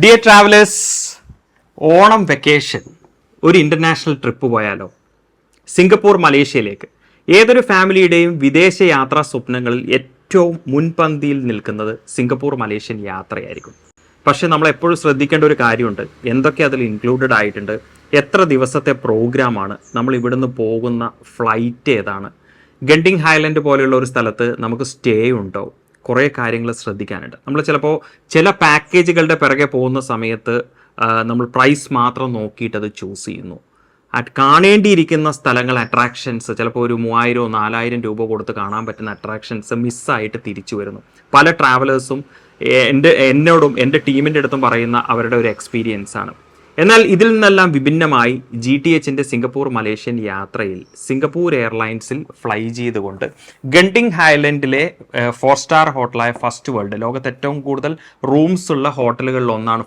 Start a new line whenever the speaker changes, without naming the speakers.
Dear travellers, Onam vacation ഒരു international trip പോയാലോ? Singapore മലേഷ്യയിലേക്ക്. ഏതൊരു ഫാമിലിയുടെയും വിദേശ യാത്രാ സ്വപ്നങ്ങളിൽ ഏറ്റവും മുൻപന്തിയിൽ നിൽക്കുന്നത് സിംഗപ്പൂർ മലേഷ്യൻ യാത്രയായിരിക്കും. പക്ഷേ നമ്മൾ എപ്പോഴും ശ്രദ്ധിക്കേണ്ട ഒരു കാര്യമുണ്ട്. എന്തൊക്കെ അതിൽ ഇൻക്ലൂഡഡ് ആയിട്ടുണ്ട്, എത്ര ദിവസത്തെ പ്രോഗ്രാമാണ്, നമ്മൾ ഇവിടുന്ന് പോകുന്ന ഫ്ലൈറ്റ് ഏതാണ്, ഗണ്ടിങ് ഹൈലൻഡ് പോലെയുള്ള ഒരു സ്ഥലത്ത് നമുക്ക് സ്റ്റേ ഉണ്ടോ, കുറേ കാര്യങ്ങൾ ശ്രദ്ധിക്കാനുണ്ട്. നമ്മൾ ചിലപ്പോൾ ചില പാക്കേജുകളുടെ പിറകെ പോകുന്ന സമയത്ത് നമ്മൾ പ്രൈസ് മാത്രം നോക്കിയിട്ട് അത് ചൂസ് ചെയ്യുന്നു. കാണേണ്ടിയിരിക്കുന്ന സ്ഥലങ്ങൾ, അട്രാക്ഷൻസ്, ചിലപ്പോൾ ഒരു 3000-4000 രൂപ കൊടുത്ത് കാണാൻ പറ്റുന്ന അട്രാക്ഷൻസ് മിസ്സായിട്ട് തിരിച്ചു വരുന്നു. പല ട്രാവലേഴ്സും എന്നോടും എൻ്റെ ടീമിൻ്റെ അടുത്തും പറയുന്ന അവരുടെ ഒരു എക്സ്പീരിയൻസ് ആണ്. എന്നാൽ ഇതിൽ നിന്നെല്ലാം വിഭിന്നമായി GTHൻ്റെ സിംഗപ്പൂർ മലേഷ്യൻ യാത്രയിൽ സിംഗപ്പൂർ എയർലൈൻസിൽ ഫ്ലൈ ചെയ്തുകൊണ്ട് ഗണ്ടിങ് ഹൈലൻഡിലെ 4 സ്റ്റാർ ഹോട്ടലായ ഫസ്റ്റ് വേൾഡ്, ലോകത്ത് ഏറ്റവും കൂടുതൽ റൂംസ് ഉള്ള ഹോട്ടലുകളിൽ ഒന്നാണ്